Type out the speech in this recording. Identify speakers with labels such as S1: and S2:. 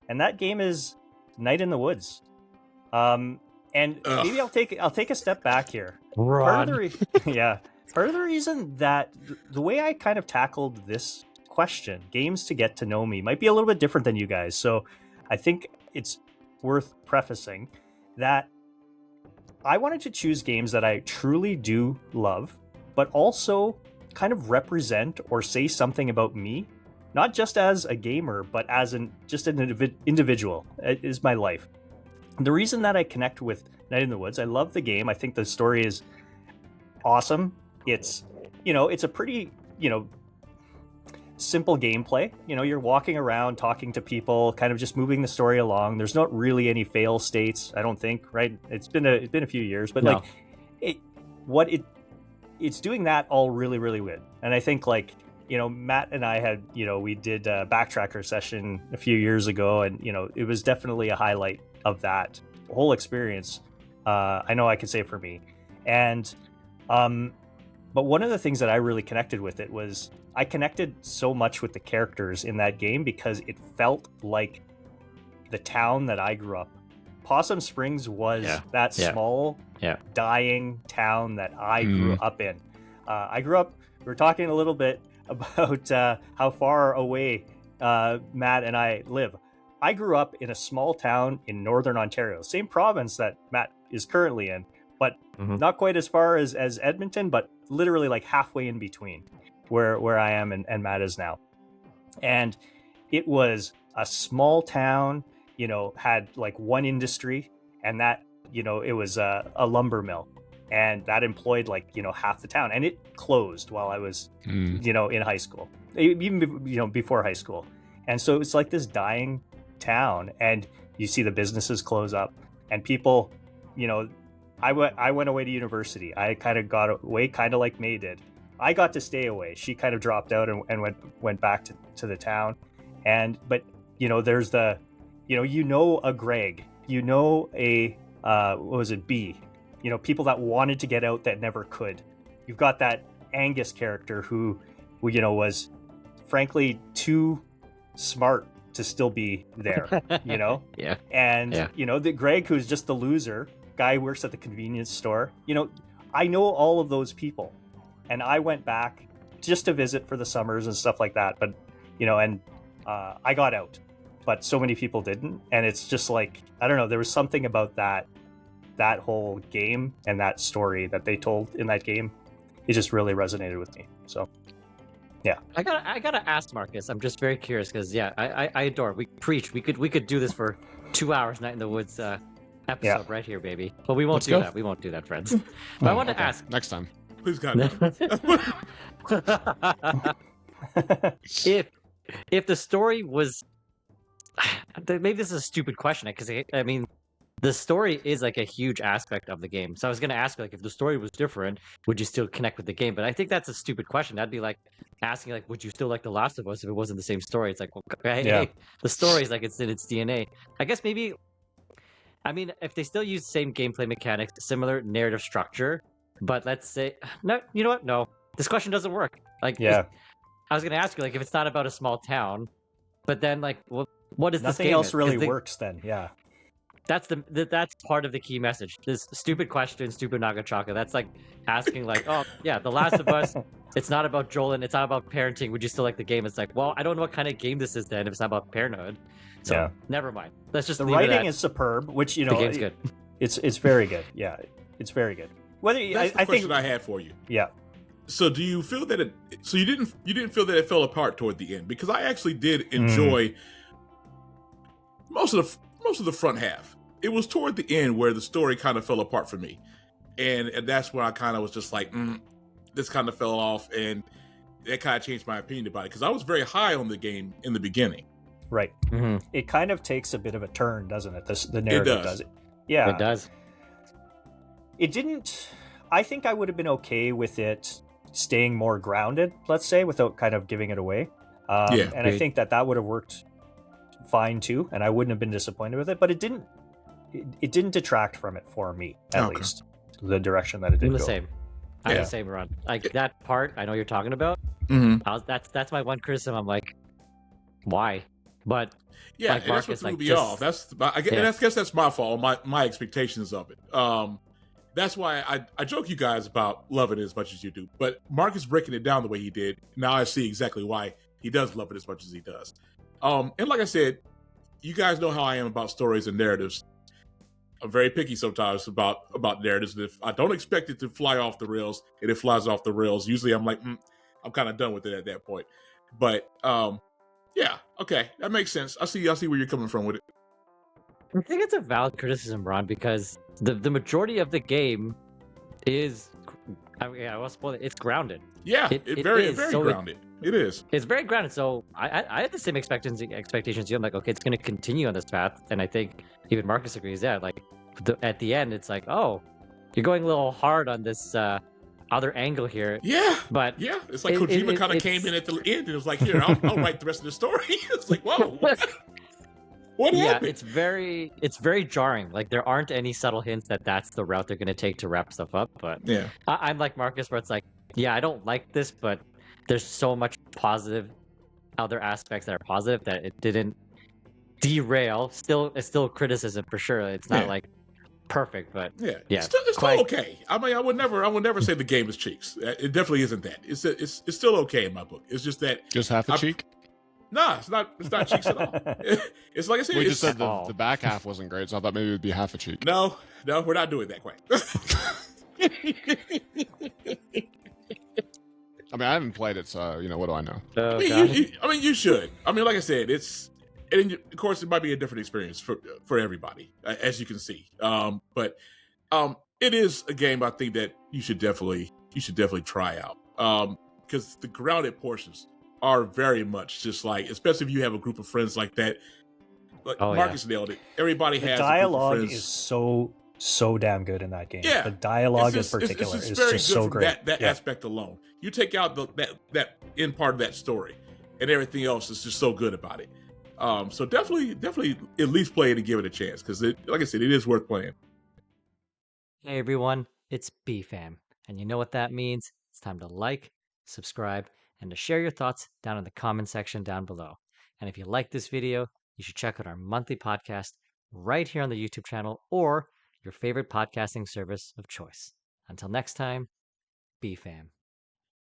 S1: and that game is Night in the Woods. And maybe I'll take a step back here. Part of the reason that the way I kind of tackled this question, games to get to know me, might be a little bit different than you guys. So I think it's worth prefacing that I wanted to choose games that I truly do love, but also kind of represent or say something about me, not just as a gamer, but as an individual. It is my life. The reason that I connect with Night in the Woods, I love the game. I think the story is awesome. It's a pretty, simple gameplay. You're walking around talking to people, kind of just moving the story along. There's not really any fail states, I don't think, right? It's been a few years, but no. It's doing that all really, really good. And I think Matt and I had, we did a backtracker session a few years ago, and it was definitely a highlight of that whole experience. I know I could say for me. And but one of the things that I really connected with it was I connected so much with the characters in that game because it felt like the town that I grew up. Possum Springs was that small, dying town that I grew up in. We were talking a little bit about how far away Matt and I live. I grew up in a small town in northern Ontario, same province that Matt is currently in, but not quite as far as Edmonton, but literally like halfway in between where I am and Matt is now. And it was a small town, had like one industry, and that, it was a lumber mill, and that employed half the town, and it closed while I was, in high school, even, before high school. And so it's like this dying town, and you see the businesses close up, and people, I went away to university. I kind of got away, kind of like May did. I got to stay away. She kind of dropped out and went back to the town. But there's a Greg, a what was it, B, people that wanted to get out that never could. You've got that Angus character who was frankly too smart to still be there, And the Greg, who's just the loser guy who works at the convenience store. I know all of those people, and I went back just to visit for the summers and stuff like that. But I got out, but so many people didn't, and it's just like, I don't know. There was something about that whole game and that story that they told in that game. It just really resonated with me. So. Yeah,
S2: I gotta ask Marcus. I'm just very curious because I adore. We preach. We could do this for 2 hours, Night in the Woods episode right here, baby. But we won't do that. We won't do that, friends. But I want to ask
S3: next time.
S4: Please, God.
S2: if the story was, maybe this is a stupid question because I mean, the story is like a huge aspect of the game. So I was going to ask, if the story was different, would you still connect with the game? But I think that's a stupid question. That'd be like asking, would you still like The Last of Us if it wasn't the same story? It's like, well, hey, the story is it's in its DNA. I guess maybe, I mean, if they still use the same gameplay mechanics, similar narrative structure, but let's say, no, you know what? No, this question doesn't work. I was going to ask you, if it's not about a small town, but then what is this game?
S1: Nothing else really works then, yeah.
S2: That's part of the key message. This stupid question, stupid Nagachaka. That's like asking The Last of Us, it's not about Joel and it's not about parenting. Would you still like the game? It's like, well, I don't know what kind of game this is then if it's not about parenthood. So never mind. Let's just
S1: the writing is superb, which
S2: the game's good.
S1: It's very good. Yeah, it's very good.
S4: That's the question I had for you.
S1: Yeah.
S4: So do you feel that you didn't feel that it fell apart toward the end? Because I actually did enjoy most of the front half. It was toward the end where the story kind of fell apart for me. And that's where I kind of was just like, this kind of fell off. And that kind of changed my opinion about it. Because I was very high on the game in the beginning.
S1: Right. Mm-hmm. It kind of takes a bit of a turn, doesn't it? The narrative does it. Yeah.
S2: It does.
S1: It didn't... I think I would have been okay with it staying more grounded, let's say, without kind of giving it away. And I think that would have worked fine too. And I wouldn't have been disappointed with it. But it didn't detract from it for me, at least, the direction that it did
S2: I'm the
S1: go.
S2: Same. I'm the same, Ron. That part I know you're talking about.
S4: Mm-hmm.
S2: That's my one criticism. I'm like, why? But
S4: Yeah,
S2: like
S4: and that's what
S2: Marcus,
S4: threw
S2: like
S4: me
S2: just
S4: off. I guess that's my fault. My expectations of it. That's why I joke you guys about loving it as much as you do. But Marcus breaking it down the way he did, now I see exactly why he does love it as much as he does. And like I said, you guys know how I am about stories and narratives. I'm very picky sometimes about narratives. And if I don't expect it to fly off the rails and it flies off the rails, usually I'm like, I'm kind of done with it at that point. But yeah, okay, that makes sense. I see where you're coming from with it.
S2: I think it's a valid criticism, Ron, because the majority of the game is, I mean, I will spoil it. It's grounded.
S4: Yeah,
S2: It
S4: very
S2: is. So
S4: grounded. It is.
S2: It's very grounded. So I had the same expectations. I'm like, okay, it's going to continue on this path, and I think even Marcus agrees. Yeah, like at the end, it's like, oh, you're going a little hard on this other angle here.
S4: Yeah,
S2: but
S4: yeah, it's like Kojima kind of came in at the end and was like, here, I'll write the rest of the story. It's like, whoa. What happened?
S2: Yeah, it's very jarring. Like there aren't any subtle hints that that's the route they're going to take to wrap stuff up. But
S4: yeah,
S2: I'm like Marcus, where it's like, yeah, I don't like this, but there's so much positive, other aspects that are positive that it didn't derail. It's still criticism for sure. It's not like perfect, but
S4: yeah. It's still okay. I mean, I would never say the game is cheeks. It definitely isn't that. It's still okay in my book. It's just that
S3: half a cheek.
S4: Nah, it's not cheeks at all. It's like I said.
S3: We just said the back half wasn't great, so I thought maybe it would be half a cheek.
S4: No, we're not doing that quite.
S3: I mean, I haven't played it, so what do I know?
S2: Oh,
S4: I mean, you should. I mean, like I said, and of course, it might be a different experience for everybody, as you can see. But it is a game I think that you should definitely try out. Because the grounded portions are very much just like, especially if you have a group of friends like that. Like Marcus nailed it. Everybody has
S1: dialogue
S4: a group of friends.
S1: is so damn good in that game.
S4: Yeah,
S1: the dialogue in particular is
S4: very
S1: just
S4: good
S1: so
S4: from
S1: great.
S4: That aspect alone. You take out that end part of that story, and everything else is just so good about it. So definitely at least play it and give it a chance, because like I said, it is worth playing.
S2: Hey everyone, it's BFAM, and you know what that means. It's time to like, subscribe, and to share your thoughts down in the comment section down below. And if you like this video, you should check out our monthly podcast right here on the YouTube channel or your favorite podcasting service of choice. Until next time, BFAM.